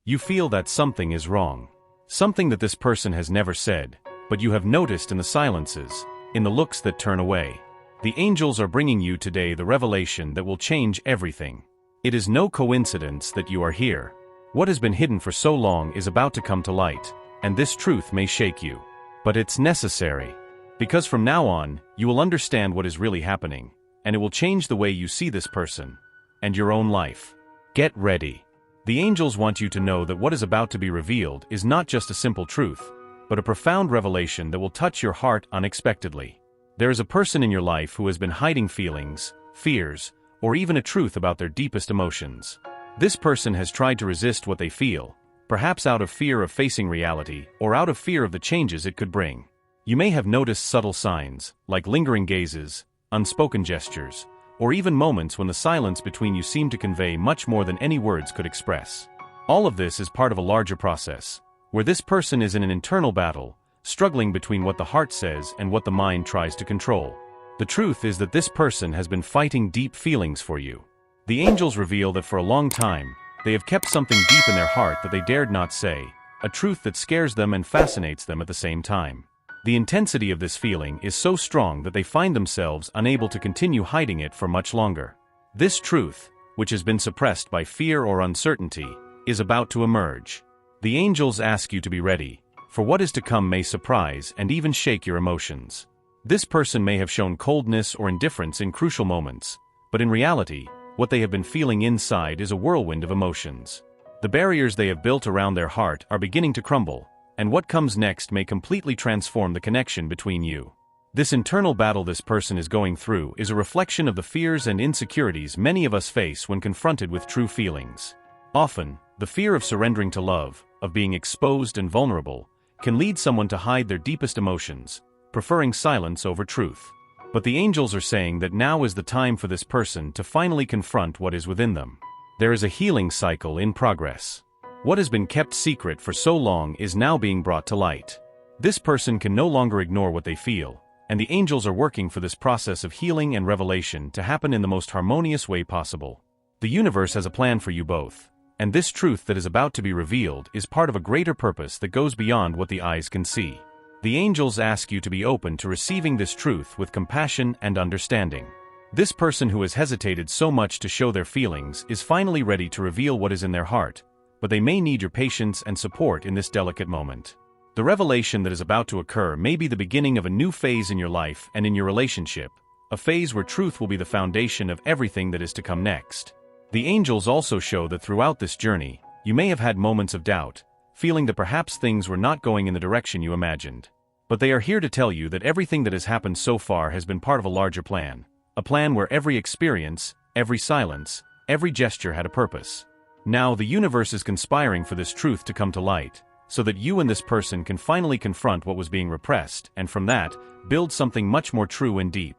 You feel that something is wrong. Something that this person has never said, but you have noticed in the silences, in the looks that turn away. The angels are bringing you today the revelation that will change everything. It is no coincidence that you are here. What has been hidden for so long is about to come to light, and this truth may shake you. But it's necessary. Because from now on, you will understand what is really happening, and it will change the way you see this person, and your own life. Get ready. The angels want you to know that what is about to be revealed is not just a simple truth, but a profound revelation that will touch your heart unexpectedly. There is a person in your life who has been hiding feelings, fears, or even a truth about their deepest emotions. This person has tried to resist what they feel, perhaps out of fear of facing reality or out of fear of the changes it could bring. You may have noticed subtle signs, like lingering gazes, unspoken gestures, or even moments when the silence between you seemed to convey much more than any words could express. All of this is part of a larger process, where this person is in an internal battle, struggling between what the heart says and what the mind tries to control. The truth is that this person has been fighting deep feelings for you. The angels reveal that for a long time, they have kept something deep in their heart that they dared not say, a truth that scares them and fascinates them at the same time. The intensity of this feeling is so strong that they find themselves unable to continue hiding it for much longer. This truth, which has been suppressed by fear or uncertainty, is about to emerge. The angels ask you to be ready, for what is to come may surprise and even shake your emotions. This person may have shown coldness or indifference in crucial moments, but in reality, what they have been feeling inside is a whirlwind of emotions. The barriers they have built around their heart are beginning to crumble, and what comes next may completely transform the connection between you. This internal battle this person is going through is a reflection of the fears and insecurities many of us face when confronted with true feelings. Often, the fear of surrendering to love, of being exposed and vulnerable, can lead someone to hide their deepest emotions, preferring silence over truth. But the angels are saying that now is the time for this person to finally confront what is within them. There is a healing cycle in progress. What has been kept secret for so long is now being brought to light. This person can no longer ignore what they feel, and the angels are working for this process of healing and revelation to happen in the most harmonious way possible. The universe has a plan for you both, and this truth that is about to be revealed is part of a greater purpose that goes beyond what the eyes can see. The angels ask you to be open to receiving this truth with compassion and understanding. This person who has hesitated so much to show their feelings is finally ready to reveal what is in their heart, but they may need your patience and support in this delicate moment. The revelation that is about to occur may be the beginning of a new phase in your life and in your relationship, a phase where truth will be the foundation of everything that is to come next. The angels also show that throughout this journey, you may have had moments of doubt, feeling that perhaps things were not going in the direction you imagined. But they are here to tell you that everything that has happened so far has been part of a larger plan, a plan where every experience, every silence, every gesture had a purpose. Now the universe is conspiring for this truth to come to light, so that you and this person can finally confront what was being repressed, and from that, build something much more true and deep.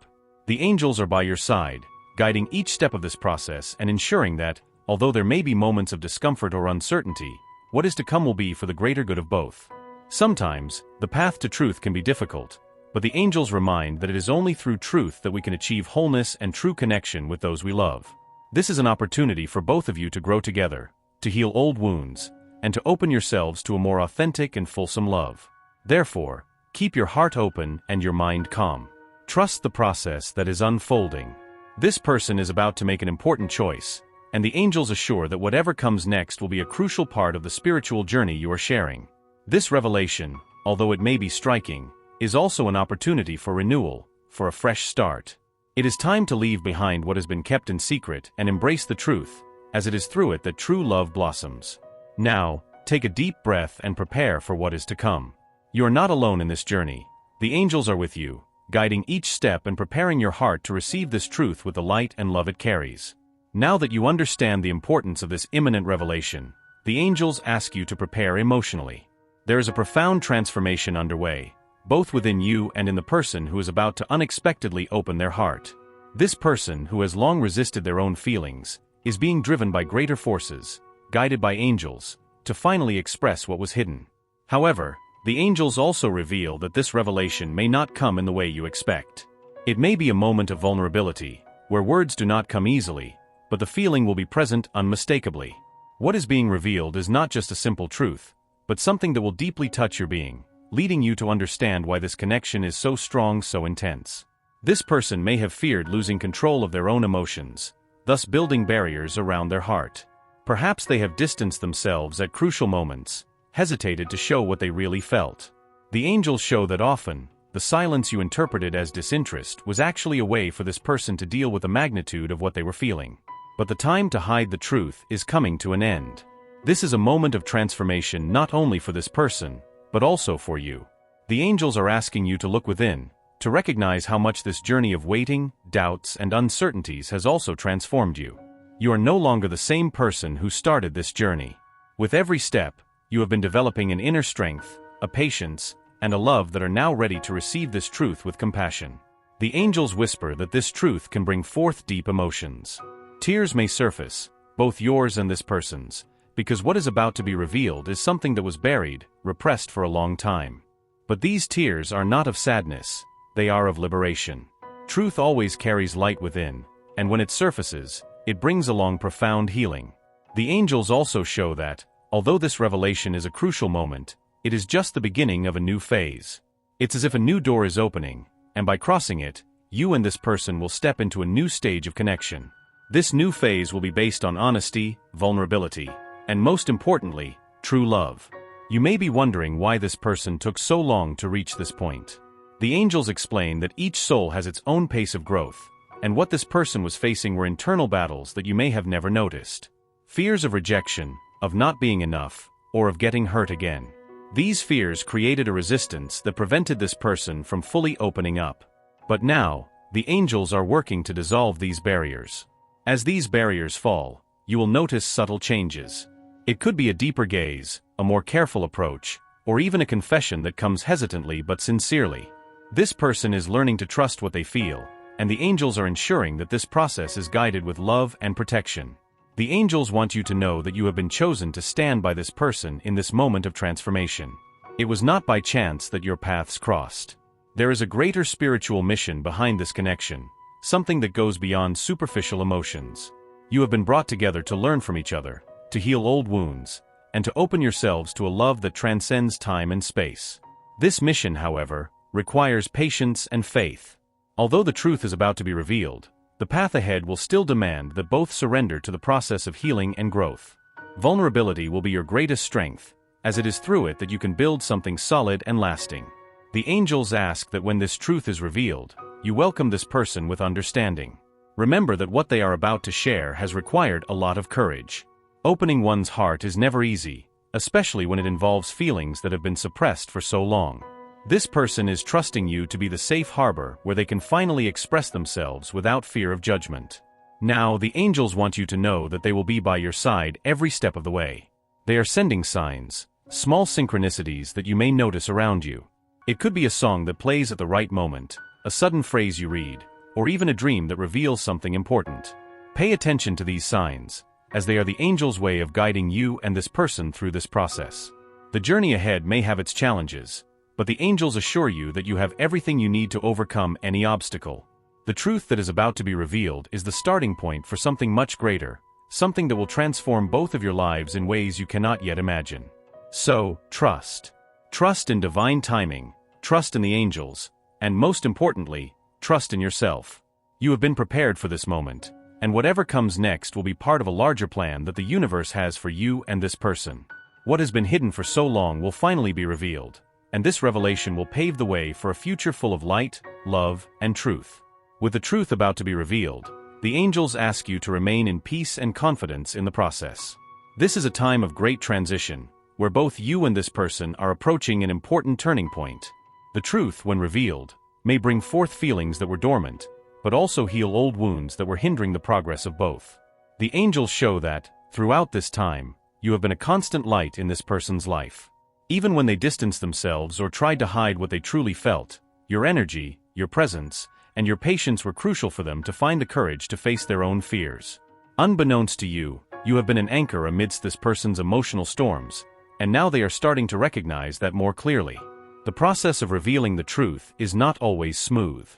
The angels are by your side, guiding each step of this process and ensuring that, although there may be moments of discomfort or uncertainty, what is to come will be for the greater good of both. Sometimes, the path to truth can be difficult, but the angels remind that it is only through truth that we can achieve wholeness and true connection with those we love. This is an opportunity for both of you to grow together, to heal old wounds, and to open yourselves to a more authentic and fulsome love. Therefore, keep your heart open and your mind calm. Trust the process that is unfolding. This person is about to make an important choice, and the angels assure that whatever comes next will be a crucial part of the spiritual journey you are sharing. This revelation, although it may be striking, is also an opportunity for renewal, for a fresh start. It is time to leave behind what has been kept in secret and embrace the truth, as it is through it that true love blossoms. Now, take a deep breath and prepare for what is to come. You are not alone in this journey. The angels are with you, guiding each step and preparing your heart to receive this truth with the light and love it carries. Now that you understand the importance of this imminent revelation, the angels ask you to prepare emotionally. There is a profound transformation underway, both within you and in the person who is about to unexpectedly open their heart. This person, who has long resisted their own feelings, is being driven by greater forces, guided by angels, to finally express what was hidden. However, the angels also reveal that this revelation may not come in the way you expect. It may be a moment of vulnerability, where words do not come easily, but the feeling will be present unmistakably. What is being revealed is not just a simple truth, but something that will deeply touch your being, leading you to understand why this connection is so strong, so intense. This person may have feared losing control of their own emotions, thus building barriers around their heart. Perhaps they have distanced themselves at crucial moments, hesitated to show what they really felt. The angels show that often, the silence you interpreted as disinterest was actually a way for this person to deal with the magnitude of what they were feeling. But the time to hide the truth is coming to an end. This is a moment of transformation not only for this person, but also for you. The angels are asking you to look within, to recognize how much this journey of waiting, doubts, and uncertainties has also transformed you. You are no longer the same person who started this journey. With every step, you have been developing an inner strength, a patience, and a love that are now ready to receive this truth with compassion. The angels whisper that this truth can bring forth deep emotions. Tears may surface, both yours and this person's, because what is about to be revealed is something that was buried, repressed for a long time. But these tears are not of sadness, they are of liberation. Truth always carries light within, and when it surfaces, it brings along profound healing. The angels also show that, although this revelation is a crucial moment, it is just the beginning of a new phase. It's as if a new door is opening, and by crossing it, you and this person will step into a new stage of connection. This new phase will be based on honesty, vulnerability, and most importantly, true love. You may be wondering why this person took so long to reach this point. The angels explain that each soul has its own pace of growth, and what this person was facing were internal battles that you may have never noticed. Fears of rejection, of not being enough, or of getting hurt again. These fears created a resistance that prevented this person from fully opening up. But now, the angels are working to dissolve these barriers. As these barriers fall, you will notice subtle changes. It could be a deeper gaze, a more careful approach, or even a confession that comes hesitantly but sincerely. This person is learning to trust what they feel, and the angels are ensuring that this process is guided with love and protection. The angels want you to know that you have been chosen to stand by this person in this moment of transformation. It was not by chance that your paths crossed. There is a greater spiritual mission behind this connection, something that goes beyond superficial emotions. You have been brought together to learn from each other, to heal old wounds, and to open yourselves to a love that transcends time and space. This mission, however, requires patience and faith. Although the truth is about to be revealed, the path ahead will still demand that both surrender to the process of healing and growth. Vulnerability will be your greatest strength, as it is through it that you can build something solid and lasting. The angels ask that when this truth is revealed, you welcome this person with understanding. Remember that what they are about to share has required a lot of courage. Opening one's heart is never easy, especially when it involves feelings that have been suppressed for so long. This person is trusting you to be the safe harbor where they can finally express themselves without fear of judgment. Now, the angels want you to know that they will be by your side every step of the way. They are sending signs, small synchronicities that you may notice around you. It could be a song that plays at the right moment, a sudden phrase you read, or even a dream that reveals something important. Pay attention to these signs, as they are the angels' way of guiding you and this person through this process. The journey ahead may have its challenges, but the angels assure you that you have everything you need to overcome any obstacle. The truth that is about to be revealed is the starting point for something much greater, something that will transform both of your lives in ways you cannot yet imagine. So, trust. Trust in divine timing, trust in the angels, and most importantly, trust in yourself. You have been prepared for this moment, and whatever comes next will be part of a larger plan that the universe has for you and this person. What has been hidden for so long will finally be revealed, and this revelation will pave the way for a future full of light, love, and truth. With the truth about to be revealed, the angels ask you to remain in peace and confidence in the process. This is a time of great transition, where both you and this person are approaching an important turning point. The truth, when revealed, may bring forth feelings that were dormant, but also heal old wounds that were hindering the progress of both. The angels show that, throughout this time, you have been a constant light in this person's life. Even when they distanced themselves or tried to hide what they truly felt, your energy, your presence, and your patience were crucial for them to find the courage to face their own fears. Unbeknownst to you, you have been an anchor amidst this person's emotional storms, and now they are starting to recognize that more clearly. The process of revealing the truth is not always smooth.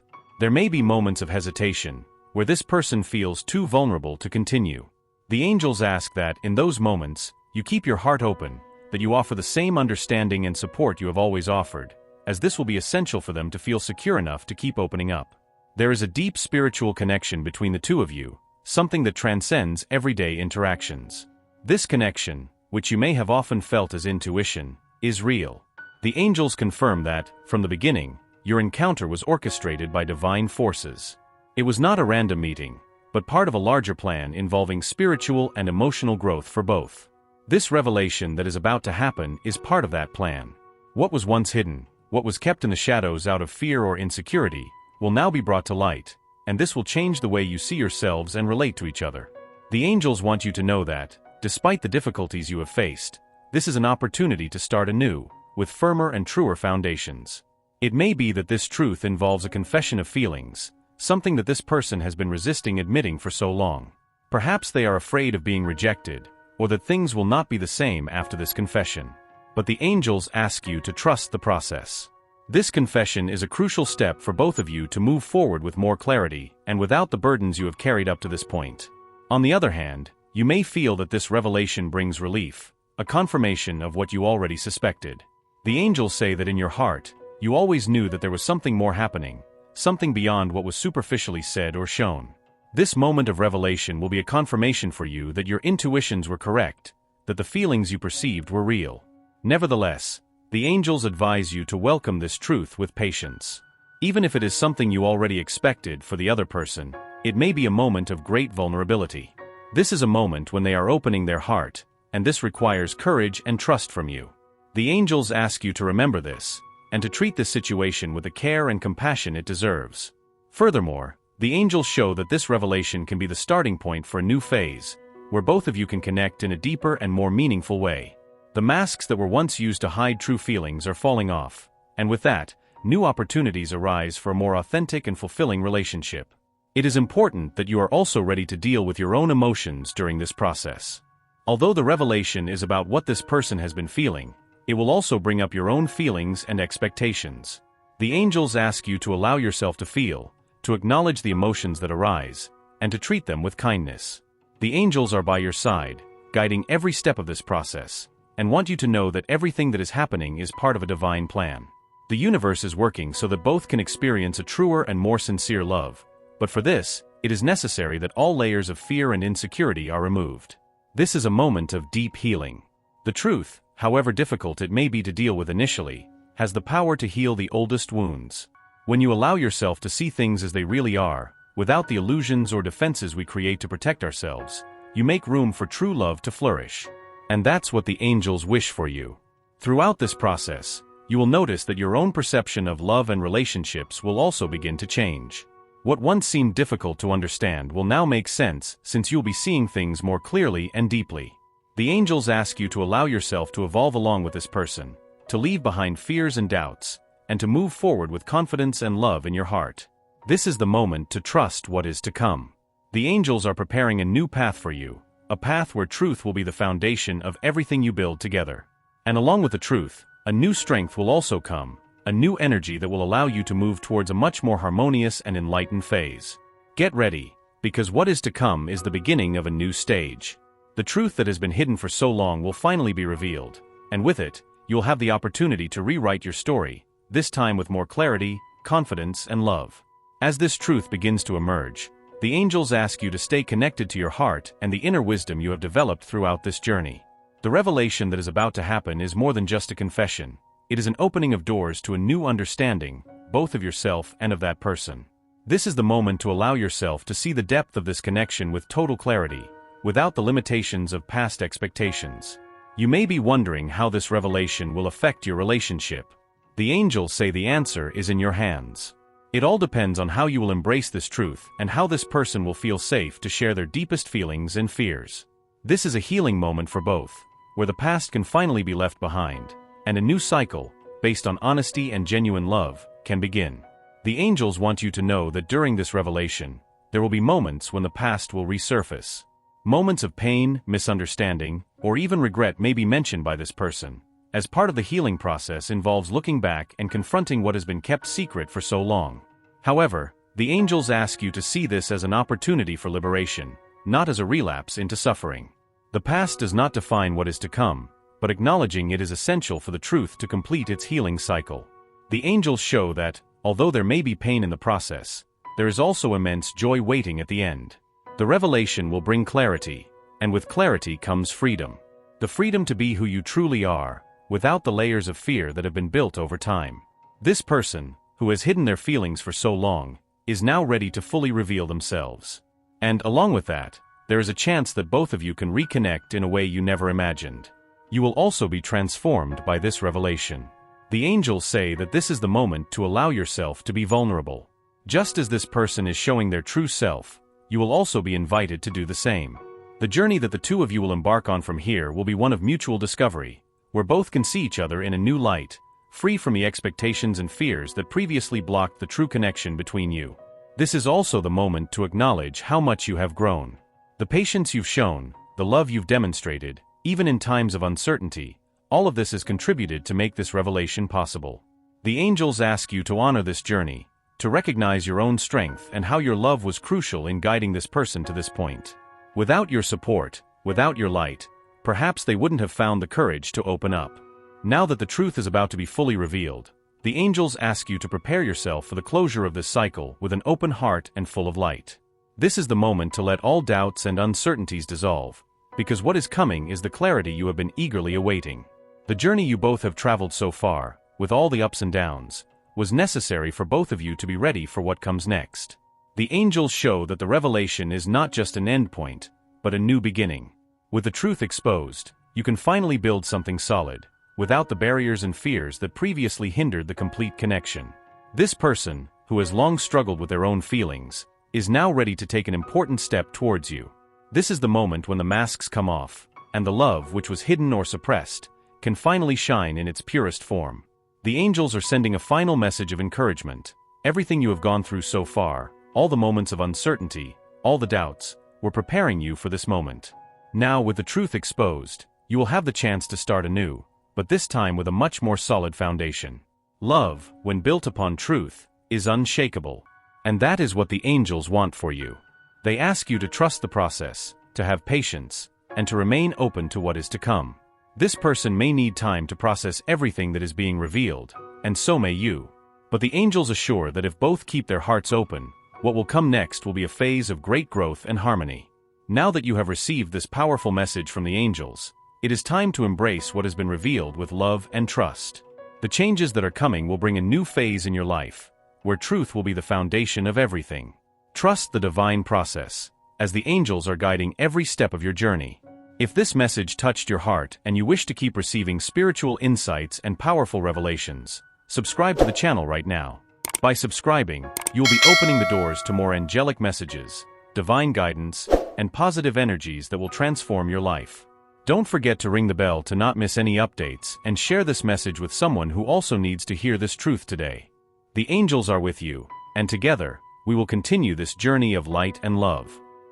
There may be moments of hesitation, where this person feels too vulnerable to continue. The angels ask that, in those moments, you keep your heart open, that you offer the same understanding and support you have always offered, as this will be essential for them to feel secure enough to keep opening up. There is a deep spiritual connection between the two of you, something that transcends everyday interactions. This connection, which you may have often felt as intuition, is real. The angels confirm that, from the beginning, your encounter was orchestrated by divine forces. It was not a random meeting, but part of a larger plan involving spiritual and emotional growth for both. This revelation that is about to happen is part of that plan. What was once hidden, what was kept in the shadows out of fear or insecurity, will now be brought to light, and this will change the way you see yourselves and relate to each other. The angels want you to know that, despite the difficulties you have faced, this is an opportunity to start anew, with firmer and truer foundations. It may be that this truth involves a confession of feelings, something that this person has been resisting admitting for so long. Perhaps they are afraid of being rejected, or that things will not be the same after this confession. But the angels ask you to trust the process. This confession is a crucial step for both of you to move forward with more clarity and without the burdens you have carried up to this point. On the other hand, you may feel that this revelation brings relief, a confirmation of what you already suspected. The angels say that in your heart, you always knew that there was something more happening, something beyond what was superficially said or shown. This moment of revelation will be a confirmation for you that your intuitions were correct, that the feelings you perceived were real. Nevertheless, the angels advise you to welcome this truth with patience. Even if it is something you already expected for the other person, it may be a moment of great vulnerability. This is a moment when they are opening their heart, and this requires courage and trust from you. The angels ask you to remember this, and to treat this situation with the care and compassion it deserves. Furthermore, the angels show that this revelation can be the starting point for a new phase, where both of you can connect in a deeper and more meaningful way. The masks that were once used to hide true feelings are falling off, and with that, new opportunities arise for a more authentic and fulfilling relationship. It is important that you are also ready to deal with your own emotions during this process. Although the revelation is about what this person has been feeling, it will also bring up your own feelings and expectations. The angels ask you to allow yourself to feel, to acknowledge the emotions that arise, and to treat them with kindness. The angels are by your side, guiding every step of this process, and want you to know that everything that is happening is part of a divine plan. The universe is working so that both can experience a truer and more sincere love, but for this, it is necessary that all layers of fear and insecurity are removed. This is a moment of deep healing. The truth, however difficult it may be to deal with initially, has the power to heal the oldest wounds. When you allow yourself to see things as they really are, without the illusions or defenses we create to protect ourselves, you make room for true love to flourish. And that's what the angels wish for you. Throughout this process, you will notice that your own perception of love and relationships will also begin to change. What once seemed difficult to understand will now make sense, since you'll be seeing things more clearly and deeply. The angels ask you to allow yourself to evolve along with this person, to leave behind fears and doubts, and to move forward with confidence and love in your heart. This is the moment to trust what is to come. The angels are preparing a new path for you, a path where truth will be the foundation of everything you build together. And along with the truth, a new strength will also come, a new energy that will allow you to move towards a much more harmonious and enlightened phase. Get ready, because what is to come is the beginning of a new stage. The truth that has been hidden for so long will finally be revealed, and with it, you'll have the opportunity to rewrite your story, this time with more clarity, confidence, and love. As this truth begins to emerge, the angels ask you to stay connected to your heart and the inner wisdom you have developed throughout this journey. The revelation that is about to happen is more than just a confession. It is an opening of doors to a new understanding, both of yourself and of that person. This is the moment to allow yourself to see the depth of this connection with total clarity, without the limitations of past expectations. You may be wondering how this revelation will affect your relationship. The angels say the answer is in your hands. It all depends on how you will embrace this truth and how this person will feel safe to share their deepest feelings and fears. This is a healing moment for both, where the past can finally be left behind, and a new cycle, based on honesty and genuine love, can begin. The angels want you to know that during this revelation, there will be moments when the past will resurface. Moments of pain, misunderstanding, or even regret may be mentioned by this person, as part of the healing process involves looking back and confronting what has been kept secret for so long. However, the angels ask you to see this as an opportunity for liberation, not as a relapse into suffering. The past does not define what is to come, but acknowledging it is essential for the truth to complete its healing cycle. The angels show that, although there may be pain in the process, there is also immense joy waiting at the end. The revelation will bring clarity, and with clarity comes freedom. The freedom to be who you truly are, without the layers of fear that have been built over time. This person, who has hidden their feelings for so long, is now ready to fully reveal themselves. And along with that, there is a chance that both of you can reconnect in a way you never imagined. You will also be transformed by this revelation. The angels say that this is the moment to allow yourself to be vulnerable. Just as this person is showing their true self, you will also be invited to do the same. The journey that the two of you will embark on from here will be one of mutual discovery, where both can see each other in a new light, free from the expectations and fears that previously blocked the true connection between you. This is also the moment to acknowledge how much you have grown. The patience you've shown, the love you've demonstrated, even in times of uncertainty, all of this has contributed to make this revelation possible. The angels ask you to honor this journey, to recognize your own strength and how your love was crucial in guiding this person to this point. Without your support, without your light, perhaps they wouldn't have found the courage to open up. Now that the truth is about to be fully revealed, the angels ask you to prepare yourself for the closure of this cycle with an open heart and full of light. This is the moment to let all doubts and uncertainties dissolve, because what is coming is the clarity you have been eagerly awaiting. The journey you both have traveled so far, with all the ups and downs, was necessary for both of you to be ready for what comes next. The angels show that the revelation is not just an endpoint, but a new beginning. With the truth exposed, you can finally build something solid, without the barriers and fears that previously hindered the complete connection. This person, who has long struggled with their own feelings, is now ready to take an important step towards you. This is the moment when the masks come off, and the love which was hidden or suppressed, can finally shine in its purest form. The angels are sending a final message of encouragement. Everything you have gone through so far, all the moments of uncertainty, all the doubts, were preparing you for this moment. Now, with the truth exposed, you will have the chance to start anew, but this time with a much more solid foundation. Love, when built upon truth, is unshakable. And that is what the angels want for you. They ask you to trust the process, to have patience, and to remain open to what is to come. This person may need time to process everything that is being revealed, and so may you. But the angels assure that if both keep their hearts open, what will come next will be a phase of great growth and harmony. Now that you have received this powerful message from the angels, it is time to embrace what has been revealed with love and trust. The changes that are coming will bring a new phase in your life, where truth will be the foundation of everything. Trust the divine process, as the angels are guiding every step of your journey. If this message touched your heart and you wish to keep receiving spiritual insights and powerful revelations, subscribe to the channel right now. By subscribing, you will be opening the doors to more angelic messages, divine guidance, and positive energies that will transform your life. Don't forget to ring the bell to not miss any updates and share this message with someone who also needs to hear this truth today. The angels are with you, and together, we will continue this journey of light and love.